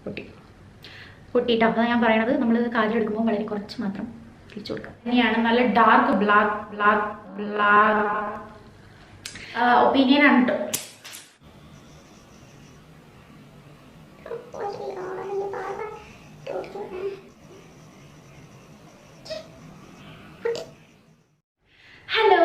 പൊട്ടി പൊട്ടിയിട്ട്. അപ്പോൾ ഞാൻ പറയണത് നമ്മൾ കാജൽ എടുക്കുമ്പോൾ വളരെ കുറച്ച് മാത്രം തിരിച്ചു കൊടുക്കാം. ഇനിയാണ് നല്ല ഡാർക്ക് ബ്ലാക്ക് ഒപ്പീനിയൻ ആണ് കേട്ടോ. ഹലോ,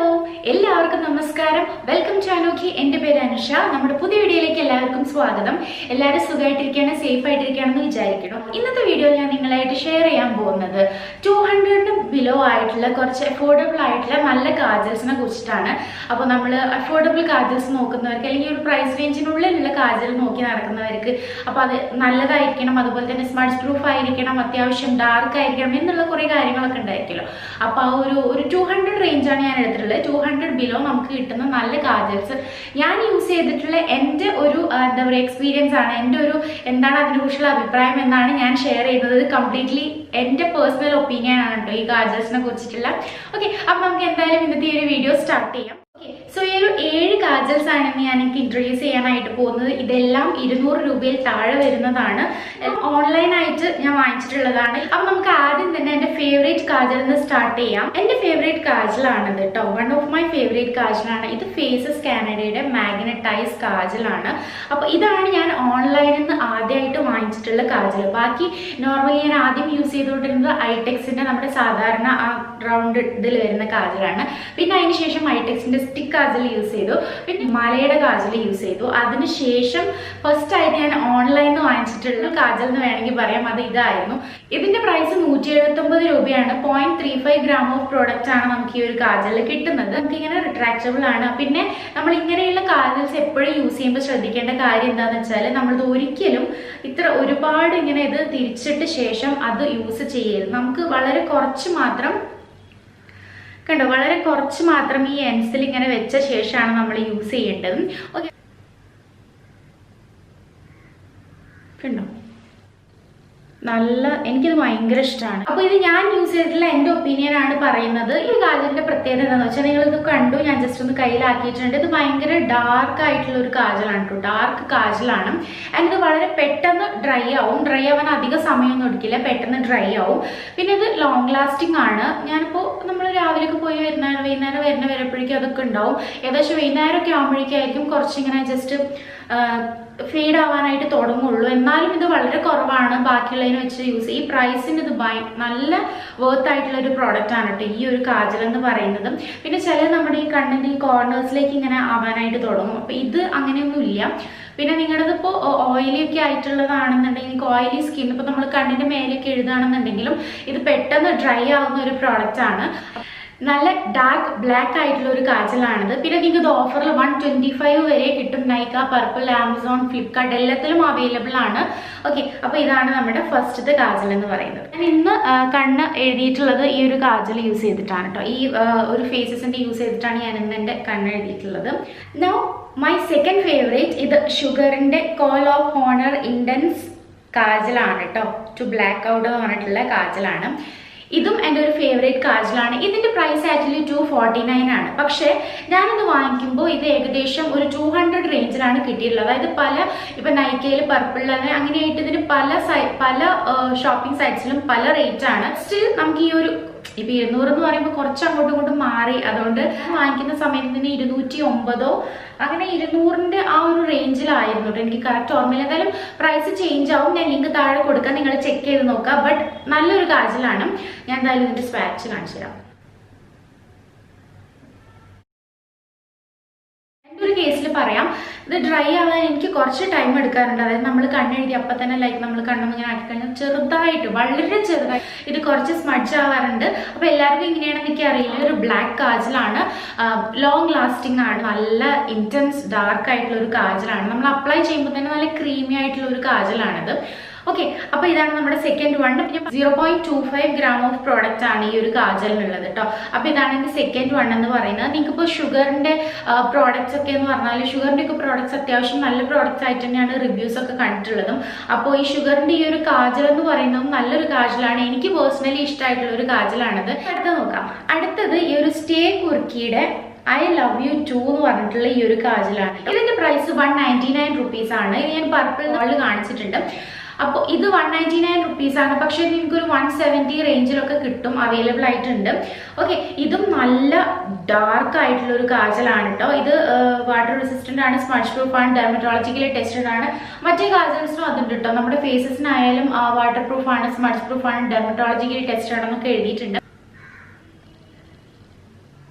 എല്ലാവർക്കും നമസ്കാരം. Welcome to Anokhi. എൻ്റെ പേര് അനുഷ. നമ്മുടെ പുതിയ വീഡിയോയിലേക്ക് എല്ലാവർക്കും സ്വാഗതം. എല്ലാവരും സുഖമായിട്ടിരിക്കുകയാണ്, സേഫ് ആയിട്ടിരിക്കുകയാണെന്ന് വിചാരിക്കണം. ഇന്നത്തെ വീഡിയോയിൽ ഞാൻ നിങ്ങളായിട്ട് ഷെയർ ചെയ്യാൻ പോകുന്നത് 200 ബിലോ ആയിട്ടുള്ള കുറച്ച് അഫോർഡബിൾ ആയിട്ടുള്ള നല്ല കാജൽസിനെ കുറിച്ചിട്ടാണ്. അപ്പോൾ നമ്മൾ അഫോർഡബിൾ കാജൽസ് നോക്കുന്നവർക്ക് അല്ലെങ്കിൽ ഒരു പ്രൈസ് റേഞ്ചിനുള്ളിലുള്ള കാജൽ നോക്കി നടക്കുന്നവർക്ക് അപ്പോൾ അത് നല്ലതായിരിക്കണം, അതുപോലെ തന്നെ സ്മഡ്ജ് പ്രൂഫ് ആയിരിക്കണം, അത്യാവശ്യം ഡാർക്ക് ആയിരിക്കണം എന്നുള്ള കുറേ കാര്യങ്ങളൊക്കെ ഉണ്ടായിരിക്കുമല്ലോ. അപ്പോൾ ആ ഒരു 200 റേഞ്ചാണ് ഞാൻ എടുത്തിട്ടുള്ളത്. 200 ബിലോ നമുക്ക് കിട്ടുന്ന നല്ല കാജൽസ് ഞാൻ യൂസ് ചെയ്തിട്ടുള്ള എൻ്റെ ഒരു എന്താ പറയുക എക്സ്പീരിയൻസ് ആണ്, എൻ്റെ ഒരു എന്താണ് അതിനെക്കുറിച്ചുള്ള അഭിപ്രായം എന്നാണ് ഞാൻ ഷെയർ ചെയ്യുന്നത്. കംപ്ലീറ്റ്ലി എൻ്റെ പേഴ്സണൽ ഒപ്പീനിയൻ ആണ് കേട്ടോ ഈ കാജൽസിനെ കുറിച്ചിട്ടുള്ള. ഓക്കെ, അപ്പം നമുക്ക് എന്തായാലും ഇന്നത്തെ ഈ ഒരു വീഡിയോ സ്റ്റാർട്ട് ചെയ്യാം. സോ ഈ ഒരു 7 കാജൽസ് ആണ് ഞാൻ എനിക്ക് ഇൻട്രൊഡ്യൂസ് ചെയ്യാനായിട്ട് പോകുന്നത്. ഇതെല്ലാം 200 രൂപയിൽ താഴെ വരുന്നതാണ്. ഓൺലൈനായിട്ട് ഞാൻ വാങ്ങിച്ചിട്ടുള്ളതാണ്. അപ്പം നമുക്ക് ആദ്യം തന്നെ എൻ്റെ ഫേവറേറ്റ് കാജൽ നിന്ന് സ്റ്റാർട്ട് ചെയ്യാം. എൻ്റെ ഫേവറേറ്റ് കാജലാണിത് കേട്ടോ. വൺ ഓഫ് മൈ ഫേവറേറ്റ് കാജലാണ് ഇത്. ഫേസസ് കാനഡയുടെ മാഗ്നറ്റൈസ് കാജലാണ്. അപ്പോൾ ഇതാണ് ഞാൻ ഓൺലൈനിൽ നിന്ന് ആദ്യമായിട്ട് വാങ്ങിച്ചിട്ടുള്ള കാജൽ. ബാക്കി നോർമലി ഞാൻ ആദ്യം യൂസ് ചെയ്തുകൊണ്ടിരുന്നത് ഐടെക്സിൻ്റെ നമ്മുടെ സാധാരണ ആ റൗണ്ട് ഇതിൽ വരുന്ന കാജലാണ്. പിന്നെ അതിന് ശേഷം ഐടെക്സിൻ്റെ സ്റ്റിക്ക് കാജൽ യൂസ് ചെയ്തു, പിന്നെ ഹിമാലയയുടെ കാജൽ യൂസ് ചെയ്തു. അതിനുശേഷം ഫസ്റ്റ് ആയിട്ട് ഞാൻ ഓൺലൈനിൽ നിന്ന് വാങ്ങിച്ചിട്ടുള്ള കാജൽ എന്ന് വേണമെങ്കിൽ പറയാം, അത് ഇതായിരുന്നു. ഇതിന്റെ പ്രൈസ് 179 രൂപയാണ്. 0.35 ഗ്രാം ഓഫ് പ്രോഡക്റ്റ് ആണ് നമുക്ക് ഈ ഒരു കാജലിൽ കിട്ടുന്നത്. നമുക്ക് ഇങ്ങനെ റിട്രാക്റ്റബിൾ ആണ്. പിന്നെ നമ്മൾ ഇങ്ങനെയുള്ള കാജൽസ് എപ്പോഴും യൂസ് ചെയ്യുമ്പോൾ ശ്രദ്ധിക്കേണ്ട കാര്യം എന്താണെന്ന് വെച്ചാൽ നമ്മളത് ഒരിക്കലും ഇത്ര ഒരുപാട് ഇങ്ങനെ ഇത് തിരിച്ചിട്ട് ശേഷം അത് യൂസ് ചെയ്യരുത്. നമുക്ക് വളരെ കുറച്ച് മാത്രം കണ്ടോ, വളരെ കുറച്ച് മാത്രം ഈ എൻസിൽ ഇങ്ങനെ വെച്ച ശേഷമാണ് നമ്മൾ യൂസ് ചെയ്യേണ്ടത്. ഓക്കെ, കണ്ടോ, എനിക്കിത് ഭയങ്കര ഇഷ്ടമാണ്. അപ്പോൾ ഇത് ഞാൻ യൂസ് ചെയ്തിട്ടുള്ള എൻ്റെ ഒപ്പീനിയൻ ആണ് പറയുന്നത്. ഈ കാജലിന്റെ പ്രത്യേകത എന്താണെന്ന് വെച്ചാൽ നിങ്ങളിത് കണ്ടു, ഞാൻ ജസ്റ്റ് ഒന്ന് കയ്യിലാക്കിയിട്ടുണ്ട്. ഇത് ഭയങ്കര ഡാർക്ക് ആയിട്ടുള്ള ഒരു കാജലാണ് കേട്ടോ, ഡാർക്ക് കാജലാണ്. ആൻഡ് ഇത് വളരെ പെട്ടെന്ന് ഡ്രൈ ആവും. ഡ്രൈ ആവാൻ അധിക സമയമൊന്നും എടുക്കില്ല, പെട്ടെന്ന് ഡ്രൈ ആവും. പിന്നെ ഇത് ലോങ് ലാസ്റ്റിംഗ് ആണ്. ഞാനിപ്പോൾ നമ്മൾ രാവിലെയൊക്കെ പോയി വൈകുന്നേരം വരുമ്പോഴേക്കും അതൊക്കെ ഉണ്ടാവും. ഏകദേശം വൈകുന്നേരമൊക്കെ ആകുമ്പോഴേക്കായിരിക്കും കുറച്ചിങ്ങനെ ജസ്റ്റ് ഫീഡ് ആവാനായിട്ട് തുടങ്ങുള്ളൂ. എന്നാലും ഇത് വളരെ കുറവാണ് ബാക്കിയുള്ളതിനെ വെച്ച് യൂസ്. ഈ പ്രൈസിന് ഇത് നല്ല വർത്ത് ആയിട്ടുള്ള ഒരു പ്രോഡക്റ്റ് ആണ് കേട്ടോ ഈ ഒരു കാജൽ എന്ന് പറയുന്നത്. പിന്നെ ചില നമ്മുടെ ഈ കണ്ണിൻ്റെ ഈ കോർണേഴ്സിലേക്ക് ഇങ്ങനെ ആവാനായിട്ട് തുടങ്ങും. അപ്പോൾ ഇത് അങ്ങനെയൊന്നും ഇല്ല. പിന്നെ നിങ്ങളുടേത് ഇപ്പോൾ ഓയിലി ഒക്കെ ആയിട്ടുള്ളതാണെന്നുണ്ടെങ്കിൽ, എനിക്ക് ഓയിലി സ്കിൻ ഇപ്പോൾ നമ്മൾ കണ്ണിൻ്റെ മേലേക്ക് എഴുതുകയാണെന്നുണ്ടെങ്കിലും ഇത് പെട്ടെന്ന് ഡ്രൈ ആവുന്ന ഒരു പ്രോഡക്റ്റ് ആണ്. നല്ല ഡാർക്ക് ബ്ലാക്ക് ആയിട്ടുള്ള ഒരു കാജലാണിത്. പിന്നെ നിങ്ങൾക്ക് ഇത് ഓഫറിൽ 125 വരെ കിട്ടും. നൈക്ക, പർപ്പിൾ, ആമസോൺ, ഫ്ലിപ്കാർട്ട് എല്ലാത്തിലും അവൈലബിൾ ആണ്. ഓക്കെ, അപ്പോൾ ഇതാണ് നമ്മുടെ ഫസ്റ്റത്തെ കാജൽ എന്ന് പറയുന്നത്. ഞാൻ ഇന്ന് കണ്ണ് എഴുതിയിട്ടുള്ളത് ഈ ഒരു കാജൽ യൂസ് ചെയ്തിട്ടാണ് കേട്ടോ. ഈ ഒരു ഫേസസിൻ്റെ യൂസ് ചെയ്തിട്ടാണ് ഞാൻ ഇന്ന് എൻ്റെ കണ്ണ് എഴുതിയിട്ടുള്ളത്. നൗ മൈ സെക്കൻഡ് ഫേവറേറ്റ്, ഇത് ഷുഗറിൻ്റെ കോൾ ഓഫ് ഹോണർ ഇൻഡൻസ് കാജലാണ് കേട്ടോ. ടു ബ്ലാക്ക് ഔട്ട് എന്ന് പറഞ്ഞിട്ടുള്ള കാജലാണ്. ഇതും എൻ്റെ ഒരു ഫേവറേറ്റ് കാജലാണ്. ഇതിൻ്റെ പ്രൈസ് ആക്ച്വലി 249 ആണ്. പക്ഷേ ഞാനിത് വാങ്ങിക്കുമ്പോൾ ഇത് ഏകദേശം ഒരു 200 റേഞ്ചിലാണ് കിട്ടിയിട്ടുള്ളത്. അതായത് ഇപ്പം നൈക്കയിൽ, പർപ്പിളിൽ അങ്ങനെയായിട്ട് ഇതിന് പല ഷോപ്പിംഗ് സൈറ്റ്സിലും പല റേറ്റ് ആണ്. സ്റ്റിൽ നമുക്ക് ഈ ഒരു ഇപ്പം 200 എന്ന് പറയുമ്പോൾ കുറച്ച് അങ്ങോട്ടും ഇങ്ങോട്ടും മാറി. അതുകൊണ്ട് വാങ്ങിക്കുന്ന സമയത്ത് ഇതിന് 209 അങ്ങനെ 200ൻ്റെ ആ ഒരു റേഞ്ചിലായിരുന്നു കേട്ടോ. എനിക്ക് കറക്റ്റ് ഓർമ്മയില്ല. എന്തായാലും പ്രൈസ് ചേഞ്ച് ആവും. ഞാൻ ലിങ്ക് താഴെ കൊടുക്കാം, നിങ്ങൾ ചെക്ക് ചെയ്ത് നോക്കുക. ബട്ട് നല്ലൊരു കാജലാണ്. ഞാൻ എന്തായാലും ഇതിൻ്റെ സ്വാച്ച് കാണിച്ചു തരാം. ഒരു കേസിൽ പറയാം, ഇത് ഡ്രൈ ആവാൻ എനിക്ക് കുറച്ച് ടൈം എടുക്കാറുണ്ട്. അതായത് നമ്മൾ കണ്ണെഴുതി അപ്പം തന്നെ നമ്മൾ കണ്ണൊന്നും ഇങ്ങനെ ആക്കി കഴിഞ്ഞാൽ ചെറുതായിട്ട്, വളരെ ചെറുതായി ഇത് കുറച്ച് സ്മഡ്ജ് ആവാറുണ്ട്. അപ്പോൾ എല്ലാവർക്കും ഇങ്ങനെയാണെന്ന് എനിക്ക് അറിയില്ല. ഒരു ബ്ലാക്ക് കാജലാണ്, ലോങ് ലാസ്റ്റിംഗ് ആണ്, നല്ല ഇൻറ്റൻസ് ഡാർക്ക് ആയിട്ടുള്ള ഒരു കാജലാണ്. നമ്മൾ അപ്ലൈ ചെയ്യുമ്പോൾ തന്നെ നല്ല ക്രീമി ആയിട്ടുള്ള ഒരു കാജലാണിത്. ഓക്കെ, അപ്പോൾ ഇതാണ് നമ്മുടെ സെക്കൻഡ് വൺ. പിന്നെ 0.25 ഗ്രാം ഓഫ് പ്രോഡക്റ്റ് ആണ് ഈ ഒരു കാജലിനുള്ളത് കേട്ടോ. അപ്പോൾ ഇതാണ് എൻ്റെ സെക്കൻഡ് വൺ എന്ന് പറയുന്നത്. നിങ്ങൾക്കിപ്പോൾ ഷുഗറിൻ്റെ പ്രോഡക്റ്റ്സ് ഒക്കെ എന്ന് പറഞ്ഞാൽ ഷുഗറിൻ്റെ ഒക്കെ പ്രോഡക്റ്റ്സ് അത്യാവശ്യം നല്ല പ്രോഡക്റ്റ്സ് ആയിട്ട് തന്നെയാണ് റിവ്യൂസ് ഒക്കെ കണ്ടിട്ടുള്ളതും. അപ്പോൾ ഈ ഷുഗറിൻ്റെ ഈ ഒരു കാജൽ എന്ന് പറയുന്നതും നല്ലൊരു കാജലാണ്. എനിക്ക് പേഴ്സണലി ഇഷ്ടമായിട്ടുള്ള ഒരു കാജലാണിത്. അടുത്തത് നോക്കാം. അടുത്തത് ഈ ഒരു സ്റ്റേ കുർക്കിയുടെ ഐ ലവ് യു ടു എന്ന് പറഞ്ഞിട്ടുള്ള ഈ ഒരു കാജലാണ്. ഇതിന്റെ പ്രൈസ് 199 rupees ആണ്. ഇത് ഞാൻ പർപ്പിൾ നോളിൽ കാണിച്ചിട്ടുണ്ട്. അപ്പോൾ ഇത് 199 rupees ആണ്. പക്ഷേ നിങ്ങൾക്കൊരു 170 റേഞ്ചിലൊക്കെ കിട്ടും, അവൈലബിൾ ആയിട്ടുണ്ട്. ഓക്കെ, ഇതും നല്ല ഡാർക്ക് ആയിട്ടുള്ള ഒരു കാജലാണ് കേട്ടോ. ഇത് വാട്ടർ റെസിസ്റ്റന്റ് ആണ്, സ്മഡ്ജ് പ്രൂഫ് ആണ്, ഡെർമറ്റോളജിക്കലി ടെസ്റ്റഡ് ആണ്. മറ്റേ കാജൽസിനും അതുണ്ട് കേട്ടോ. നമ്മുടെ ഫേസസിനായാലും വാട്ടർ പ്രൂഫ് ആണ്, സ്മഡ്ജ് പ്രൂഫ് ആണ്, ഡെർമറ്റോളജിക്കലി ടെസ്റ്റഡ് ആണെന്നൊക്കെ എഴുതിയിട്ടുണ്ട്.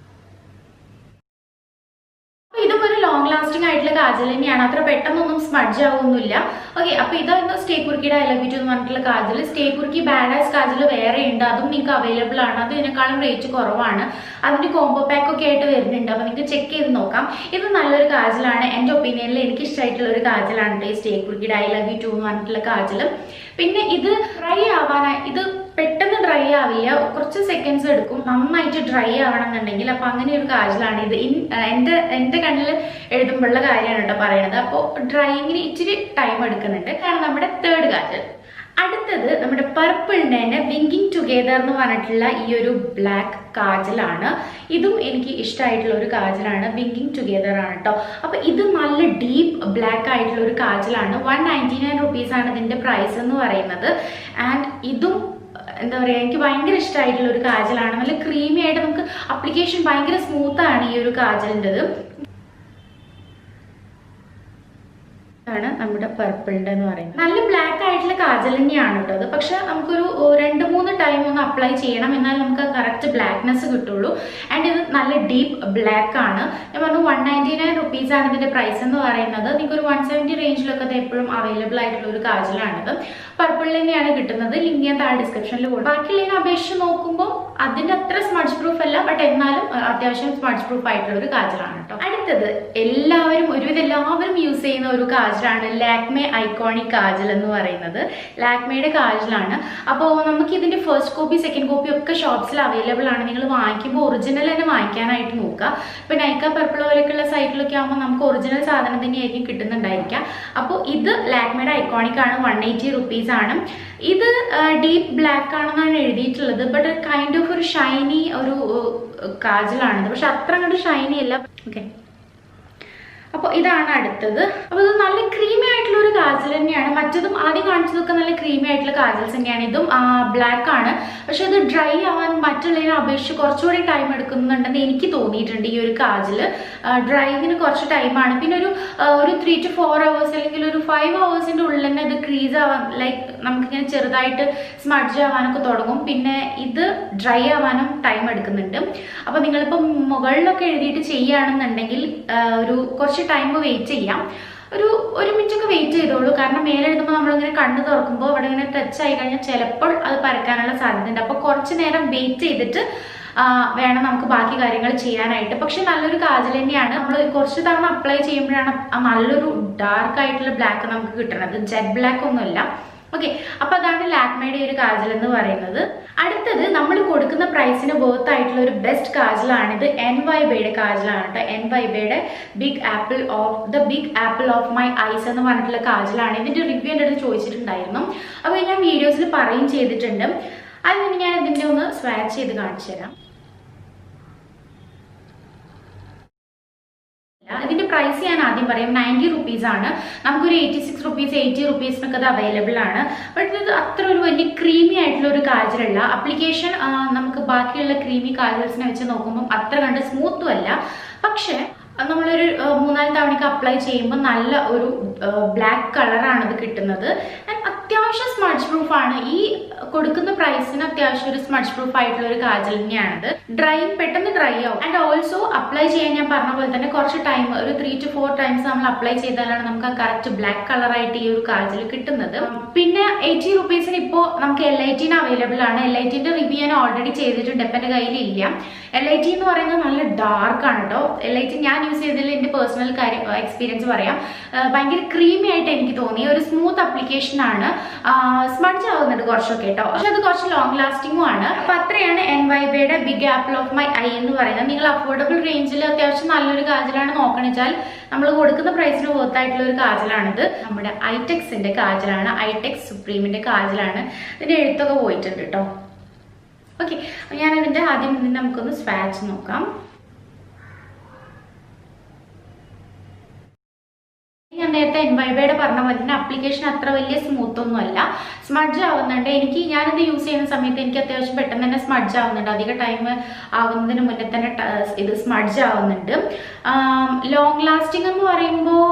ഇതും ഒരു ലോങ് ലാസ്റ്റിംഗ് ആയിട്ടുള്ള കാജൽ തന്നെയാണ്. അത്ര പെട്ടെന്നൊന്നും സ്മഡ്ജ് ആവുന്നില്ല. ഓക്കെ, അപ്പൊ ഇതായിരുന്നു സ്റ്റേ കുർക്കിയുടെ ഐ ലവ് യു ടു എന്ന് പറഞ്ഞിട്ടുള്ള kajal. Stay quirky badass kajal വേറെ ഉണ്ട്, അതും നിങ്ങൾക്ക് അവൈലബിൾ ആണ്. അത് ഇതിനേക്കാളും റേറ്റ് കുറവാണ്. അതിന്റെ കോംബോ പാക്ക് ഒക്കെ ആയിട്ട് വരുന്നുണ്ട്, അപ്പൊ നിങ്ങൾക്ക് ചെക്ക് ചെയ്ത് നോക്കാം. ഇത് നല്ലൊരു കാജലാണ്. എൻ്റെ ഒപ്പീനിയനിൽ എനിക്ക് ഇഷ്ടമായിട്ടുള്ള ഒരു കാജലാണ് ഈ സ്റ്റേ കുർക്കിയുടെ ഐ ലവ് യു ടു എന്ന് പറഞ്ഞിട്ടുള്ള കാജൽ. പിന്നെ ഇത് ഡ്രൈ ആവാനായി, ഇത് പെട്ടെന്ന് ഡ്രൈ ആവില്ല, കുറച്ച് സെക്കൻഡ്സ് എടുക്കും നന്നായിട്ട് ഡ്രൈ ആവണമെന്നുണ്ടെങ്കിൽ. അപ്പൊ അങ്ങനെ ഒരു കാജലാണ് ഇത്. എൻ്റെ കണ്ണിൽ എഴുതുമ്പോഴുള്ള കാര്യമാണ് കേട്ടോ പറയണത്. അപ്പോൾ ഡ്രൈയിങ്ങിന് ഇച്ചിരി ടൈം എടുക്കുന്നുണ്ട്. കാരണം നമ്മുടെ തേർഡ് കാജൽ. അടുത്തത് നമ്മുടെ പർപ്പിളിന്റെ തന്നെ വിങ്കിങ് ടുഗെദർ എന്ന് പറഞ്ഞിട്ടുള്ള ഈ ഒരു ബ്ലാക്ക് കാജലാണ്. ഇതും എനിക്ക് ഇഷ്ടമായിട്ടുള്ള ഒരു കാജലാണ്. വിങ്കിങ് ടുഗെദർ ആണ് കേട്ടോ. അപ്പൊ ഇത് നല്ല ഡീപ്പ് ബ്ലാക്ക് ആയിട്ടുള്ള ഒരു കാജലാണ്. 199 rupees ആണ് ഇതിന്റെ പ്രൈസ് എന്ന് പറയുന്നത്. ആൻഡ് ഇതും എന്താ പറയുക, എനിക്ക് ഭയങ്കര ഇഷ്ടമായിട്ടുള്ള ഒരു കാജലാണ്. നല്ല ക്രീമി ആയിട്ട് നമുക്ക് അപ്ലിക്കേഷൻ ഭയങ്കര സ്മൂത്ത് ആണ് ഈ ഒരു കാജലിൻ്റെത്. ആണ് നമ്മുടെ പർപ്പിളിൻ്റെ എന്ന് പറയുന്നത്. നല്ല ബ്ലാക്ക് ആയിട്ടുള്ള കാജൽ തന്നെയാണ് കേട്ടോ അത്. പക്ഷെ നമുക്കൊരു 2-3 ടൈം ഒന്ന് അപ്ലൈ ചെയ്യണം, എന്നാൽ നമുക്ക് കറക്റ്റ് ബ്ലാക്ക്നെസ് കിട്ടുള്ളൂ. ആൻഡ് ഇത് നല്ല ഡീപ്പ് ബ്ലാക്ക് ആണ്. ഞാൻ പറഞ്ഞു 199 rupees ആണ് ഇതിന്റെ പ്രൈസ് എന്ന് പറയുന്നത്. നിങ്ങൾക്ക് ഒരു 170 റേഞ്ചിലൊക്കെ അത് എപ്പോഴും അവൈലബിൾ ആയിട്ടുള്ള ഒരു കാജലാണിത്. പർപ്പിളിൽ തന്നെയാണ് കിട്ടുന്നത്. ലിങ്ക് ഞാൻ താഴെ ഡിസ്ക്രിപ്ഷനിൽ കൊടുക്കും. ബാക്കിയുള്ളതിനെ അപേക്ഷിച്ച് നോക്കുമ്പോൾ അതിന്റെ അത്ര സ്മഡ്ജ് പ്രൂഫ് അല്ല, ബട്ട് എന്നാലും അത്യാവശ്യം സ്മഡ്ജ് പ്രൂഫ് ആയിട്ടുള്ള ഒരു കാജലാണ് കേട്ടോ. അടുത്തത് ഒരുവിധം എല്ലാവരും യൂസ് ചെയ്യുന്ന ഒരു കാജലാണ് ലാക്മേ ഐക്കോണിക് കാജൽ എന്ന് പറയുന്നത്. ലാക്മേയുടെ കാജലാണ്. അപ്പോൾ നമുക്ക് ഇതിന്റെ ഫസ്റ്റ് കോപ്പി സെക്കൻഡ് കോപ്പി ഒക്കെ ഷോപ്സിൽ അവൈലബിൾ ആണ്. നിങ്ങൾ വാങ്ങിക്കുമ്പോൾ ഒറിജിനൽ തന്നെ വാങ്ങിക്കാനായിട്ട് നോക്കുക. ഇപ്പൊ നൈക്ക പർപ്പിൾ പോലെയൊക്കെയുള്ള സൈറ്റിലൊക്കെ ആകുമ്പോൾ നമുക്ക് ഒറിജിനൽ സാധനം തന്നെയായിരിക്കും കിട്ടുന്നുണ്ടായിരിക്കാം. അപ്പോൾ ഇത് ലാക്മേയുടെ ഐക്കോണിക് ആണ്. 180 rupees ആണ്. ഇത് ഡീപ്പ് ബ്ലാക്ക് ആണെന്നാണ് എഴുതിയിട്ടുള്ളത്. ബട്ട് കൈൻഡ് ഓഫ് ഒരു ഷൈനി ഒരു കാജലാണിത്. പക്ഷെ അത്ര അങ്ങോട്ട് ഷൈനി അല്ല. ഓക്കെ, അപ്പോൾ ഇതാണ് അടുത്തത്. അപ്പോൾ ഇത് നല്ല ക്രീമി ആയിട്ടുള്ള ഒരു കാജൽ തന്നെയാണ്. മറ്റതും ആദ്യം കാണിച്ചതൊക്കെ നല്ല ക്രീമി ആയിട്ടുള്ള കാജൽസ് തന്നെയാണ്. ഇതും ബ്ലാക്ക് ആണ്. പക്ഷെ ഇത് ഡ്രൈ ആവാൻ മറ്റുള്ളതിനെ അപേക്ഷിച്ച് കുറച്ചുകൂടി ടൈം എടുക്കുന്നുണ്ടെന്ന് എനിക്ക് തോന്നിയിട്ടുണ്ട്. ഈ ഒരു കാജൽ ഡ്രൈവിന് കുറച്ച് ടൈമാണ്. പിന്നെ ഒരു 3 to 4 hours അല്ലെങ്കിൽ ഒരു 5 hoursന്റെ ഉള്ളിൽ തന്നെ ഇത് ക്രീസ് ആവാൻ, ലൈക്ക് നമുക്കിങ്ങനെ ചെറുതായിട്ട് സ്മഡ്ജ് ആവാനൊക്കെ തുടങ്ങും. പിന്നെ ഇത് ഡ്രൈ ആവാനും ടൈം എടുക്കുന്നുണ്ട്. അപ്പോൾ നിങ്ങളിപ്പോൾ മുകളിലൊക്കെ എഴുതിയിട്ട് ചെയ്യുകയാണെന്നുണ്ടെങ്കിൽ ഒരു കുറച്ച് ടൈം വെയിറ്റ് ചെയ്യാം. ഒരു മിനിറ്റ് ഒക്കെ വെയിറ്റ് ചെയ്തോളൂ. കാരണം മേലെ എഴുതുമ്പോൾ നമ്മളിങ്ങനെ കണ്ണു തുറക്കുമ്പോൾ ഇവിടെ ഇങ്ങനെ ടച്ച് ആയി കഴിഞ്ഞാൽ ചിലപ്പോൾ അത് പരക്കാനുള്ള സാധ്യതയുണ്ട്. അപ്പോൾ കുറച്ച് നേരം വെയിറ്റ് ചെയ്തിട്ട് വേണം നമുക്ക് ബാക്കി കാര്യങ്ങൾ ചെയ്യാനായിട്ട്. പക്ഷെ നല്ലൊരു കാജൽ തന്നെയാണ്. നമ്മൾ കുറച്ച് തവണ അപ്ലൈ ചെയ്യുമ്പോഴാണ് നല്ലൊരു ഡാർക്ക് ആയിട്ടുള്ള ബ്ലാക്ക് നമുക്ക് കിട്ടുന്നത്. ജെറ്റ് ബ്ലാക്ക് ഒന്നുമില്ല. ഓക്കെ, അപ്പൊ അതാണ് ലാക്മേയുടെ ഒരു കാജൽ എന്ന് പറയുന്നത്. അടുത്തത് നമ്മൾ കൊടുക്കുന്ന പ്രൈസിന് വർത്ത് ആയിട്ടുള്ള ഒരു ബെസ്റ്റ് കാജലാണിത്. NYBയുടെ കാജലാണ് കേട്ടോ. NYBയുടെ big apple of my eyes എന്ന് പറഞ്ഞിട്ടുള്ള കാജലാണ്. ഇതിന്റെ റിവ്യൂ എൻ്റെ അടുത്ത് ചോദിച്ചിട്ടുണ്ടായിരുന്നു. അപ്പോൾ ഞാൻ വീഡിയോസിൽ പറയും ചെയ്തിട്ടുണ്ട്. അതിന് ഞാൻ ഇതിന്റെ ഒന്ന് സ്വാച്ച് ചെയ്ത് കാണിച്ചു തരാം. ഇതിന്റെ പ്രൈസ് ഞാൻ ആദ്യം പറയാം. 90 rupees ആണ്. നമുക്കൊരു 86 rupees 80 rupeesനൊക്കെ അത് അവൈലബിൾ ആണ്. ബട്ട് ഇത് അത്ര ഒരു വലിയ ക്രീമി ആയിട്ടുള്ള ഒരു കാജലല്ല. അപ്ലിക്കേഷൻ നമുക്ക് ബാക്കിയുള്ള ക്രീമി കാജൽസിനെ വെച്ച് നോക്കുമ്പോൾ അത്ര കണ്ട് സ്മൂത്തും അല്ല. പക്ഷെ നമ്മളൊരു 3-4 തവണയ്ക്ക് അപ്ലൈ ചെയ്യുമ്പോൾ നല്ല ഒരു ബ്ലാക്ക് കളറാണ് ഇത് കിട്ടുന്നത്. അത്യാവശ്യം സ്മഡ്ജ് പ്രൂഫ് ആണ്. ഈ കൊടുക്കുന്ന പ്രൈസിന് അത്യാവശ്യം ഒരു സ്മഡ്ജ് പ്രൂഫ് ആയിട്ടുള്ള ഒരു കാജൽ തന്നെയാണിത്. പെട്ടെന്ന് ഡ്രൈ ആവും. ആൻഡ് ഓൾസോ അപ്ലൈ ചെയ്യാൻ ഞാൻ പറഞ്ഞ പോലെ തന്നെ കുറച്ച് ടൈം, ഒരു 3 to 4 times നമ്മൾ അപ്ലൈ ചെയ്താലാണ് നമുക്ക് ആ കറക്റ്റ് ബ്ലാക്ക് കളറായിട്ട് ഈ ഒരു കാജൽ കിട്ടുന്നത്. പിന്നെ 80 rupeesന് ഇപ്പോൾ നമുക്ക് LIT അവൈലബിൾ ആണ്. LITന്റെ റിവ്യൂ ഞാൻ ഓൾറെഡി ചെയ്തിട്ടുണ്ട്. ഇപ്പം എൻ്റെ കയ്യിലില്ല. LIT എന്ന് പറയുന്നത് നല്ല ഡാർക്ക് ആണ് കേട്ടോ. LIT ഞാൻ യൂസ് ചെയ്തതിൽ എൻ്റെ പേഴ്സണൽ എക്സ്പീരിയൻസ് പറയാം. ഭയങ്കര ക്രീമി ആയിട്ട് എനിക്ക് തോന്നി. ഒരു സ്മൂത്ത് അപ്ലിക്കേഷൻ ആണ്. സ്മഡ്ജ് ആവുന്നുണ്ട് കുറച്ചൊക്കെ കേട്ടോ. പക്ഷെ അത് കുറച്ച് ലോങ് ലാസ്റ്റിംഗും ആണ്. അപ്പൊ അത്രയാണ് NYBയുടെ big apple of my eye എന്ന് പറയുന്നത്. നിങ്ങൾ അഫോർഡബിൾ റേഞ്ചിൽ അത്യാവശ്യം നല്ലൊരു കാജലാണ് നോക്കണെച്ചാൽ നമ്മൾ കൊടുക്കുന്ന പ്രൈസിന് വർത്ത് ആയിട്ടുള്ള ഒരു കാജലാണിത്. നമ്മുടെ ഐടെക്സിന്റെ കാജലാണ്. ഐടെക്സ് സുപ്രീമിന്റെ കാജലാണ്. ഇതിന്റെ എഴുത്തൊക്കെ പോയിട്ടുണ്ട് കേട്ടോ. ഓക്കെ, ഞാൻ ഇതിന്റെ ആദ്യം നമുക്കൊന്ന് സ്വാച്ച് നോക്കാം. നേരത്തെ എൻവൈബയുടെ പറഞ്ഞ പോലെ തന്നെ ആപ്ലിക്കേഷൻ അത്ര വലിയ സ്മൂത്ത് ഒന്നും അല്ല, സ്മഡ്ജ് ആവുന്നുണ്ട്. ഞാനത് യൂസ് ചെയ്യുന്ന സമയത്ത് എനിക്ക് അത്യാവശ്യം പെട്ടെന്ന് തന്നെ സ്മഡ്ജ് ആവുന്നുണ്ട്. അധിക ടൈം ആവുന്നതിന് മുന്നേ തന്നെ ഇത് സ്മഡ്ജ് ആവുന്നുണ്ട്. ലോങ് ലാസ്റ്റിംഗ് എന്ന് പറയുമ്പോൾ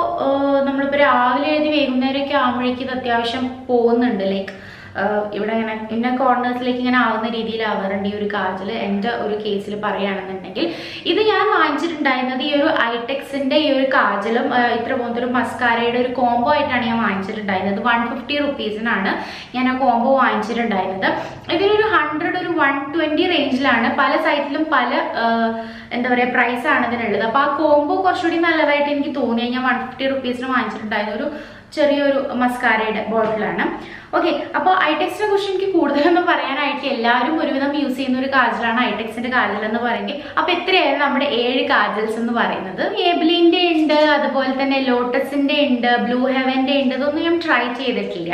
നമ്മളിപ്പോൾ രാവിലെ എഴുതി വൈകുന്നേരമൊക്കെ ആകുമ്പോഴേക്കും ഇത് അത്യാവശ്യം പോകുന്നുണ്ട്. ലൈക്ക് ഇവിടെ ഇങ്ങനെ ഇന്ന കോർണേഴ്സിലേക്ക് ഇങ്ങനെ ആവുന്ന രീതിയിലാവാറുണ്ട് ഈ ഒരു കാജൽ. എൻ്റെ ഒരു കേസിൽ പറയുകയാണെന്നുണ്ടെങ്കിൽ ഇത് ഞാൻ വാങ്ങിച്ചിട്ടുണ്ടായിരുന്നത് ഈ ഒരു ഐടെക്സിൻ്റെ ഈ ഒരു കാജലും ഇത്ര പോലത്തെ ഒരു മസ്കാരയുടെ ഒരു കോംബോ ആയിട്ടാണ് ഞാൻ വാങ്ങിച്ചിട്ടുണ്ടായിരുന്നത്. 150 റുപ്പീസിനാണ് ഞാൻ ആ കോംബോ വാങ്ങിച്ചിട്ടുണ്ടായിരുന്നത്. ഇതിനൊരു 100 ഒരു 120 റേഞ്ചിലാണ്. പല സൈറ്റിലും പല എന്താ പറയുക പ്രൈസാണ് ഇതിനുള്ളത്. അപ്പോൾ ആ കോംബോ കുറച്ചുകൂടി നല്ലതായിട്ട് എനിക്ക് തോന്നി. ഞാൻ 150 റുപ്പീസിന് വാങ്ങിച്ചിട്ടുണ്ടായിരുന്ന ഒരു ചെറിയൊരു മസ്കാരയുടെ ബോട്ടിലാണ്. ഓക്കെ, അപ്പോൾ ഐടെക്സിനെ കുറിച്ച് എനിക്ക് കൂടുതലൊന്നും പറയാനായിട്ട്, എല്ലാവരും ഒരുവിധം യൂസ് ചെയ്യുന്ന ഒരു കാജലാണ് ഐടെക്സിന്റെ കാജൽ എന്ന് പറയുന്നത്. അപ്പോൾ എത്രയായിരുന്നു നമ്മുടെ 7 കാജൽസ് എന്ന് പറയുന്നത്? മേബ്ലിന്റെ ഉണ്ട്, അതുപോലെ തന്നെ ലോട്ടസിന്റെ ഉണ്ട്, ബ്ലൂ ഹെവന്റെ ഉണ്ട്. ഇതൊന്നും ഞാൻ ട്രൈ ചെയ്തിട്ടില്ല.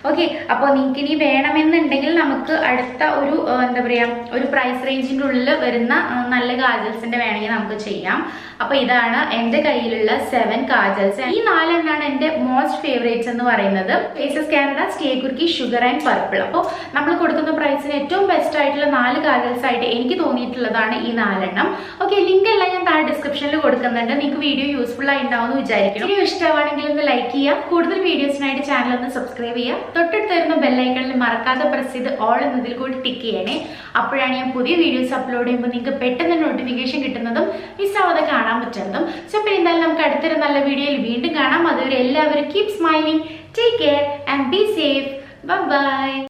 ഓക്കെ, അപ്പോൾ നിങ്ങൾക്ക് ഇനി വേണമെന്നുണ്ടെങ്കിൽ നമുക്ക് അടുത്ത ഒരു എന്താ പറയുക ഒരു പ്രൈസ് റേഞ്ചിൻ്റെ ഉള്ളിൽ വരുന്ന നല്ല കാജൽസിന്റെ വേണമെങ്കിൽ നമുക്ക് ചെയ്യാം. അപ്പോൾ ഇതാണ് എൻ്റെ കയ്യിലുള്ള 7 കാജൽസ്. ഈ 4 എണ്ണാണ് എൻ്റെ മോസ്റ്റ് ഫേവറേറ്റ്സ് എന്ന് പറയുന്നത്. Faces Canada, Stay Quirky, Sugar and Purplle. അപ്പോൾ നമ്മൾ കൊടുക്കുന്ന പ്രൈസിന് ഏറ്റവും ബെസ്റ്റ് ആയിട്ടുള്ള 4 കാജൽസ് ആയിട്ട് എനിക്ക് തോന്നിയിട്ടുള്ളതാണ് ഈ 4 എണ്ണം. ഓക്കെ, ലിങ്ക് എല്ലാം ഞാൻ താഴെ ഡിസ്ക്രിപ്ഷനിൽ കൊടുക്കുന്നുണ്ട്. നിങ്ങൾക്ക് വീഡിയോ യൂസ്ഫുൾ ആയി ഉണ്ടാവുമെന്ന് വിചാരിക്കുന്നു. വീഡിയോ ഇഷ്ടമാണെങ്കിൽ ഒന്ന് ലൈക്ക് ചെയ്യുക, കൂടുതൽ വീഡിയോസിനായിട്ട് ചാനൽ ഒന്ന് സബ്സ്ക്രൈബ് ചെയ്യുക, തൊട്ടടുത്ത് വരുന്ന ബെല്ലൈക്കണിൽ മറക്കാതെ പ്രസ് ചെയ്ത് ഓൾ എന്നതിൽ കൂടി ടിക്ക് ചെയ്യണേ. അപ്പോഴാണ് ഞാൻ പുതിയ വീഡിയോസ് അപ്ലോഡ് ചെയ്യുമ്പോൾ നിങ്ങൾക്ക് പെട്ടെന്ന് നോട്ടിഫിക്കേഷൻ കിട്ടുന്നതും മിസ്സാവാതെ കാണാൻ പറ്റുന്നതും. സോ അപ്പോൾ എന്തായാലും നമുക്ക് അടുത്തൊരു നല്ല വീഡിയോയിൽ വീണ്ടും കാണാം. അതുവരെ എല്ലാവരും keep smiling, take care and be safe. Bye bye.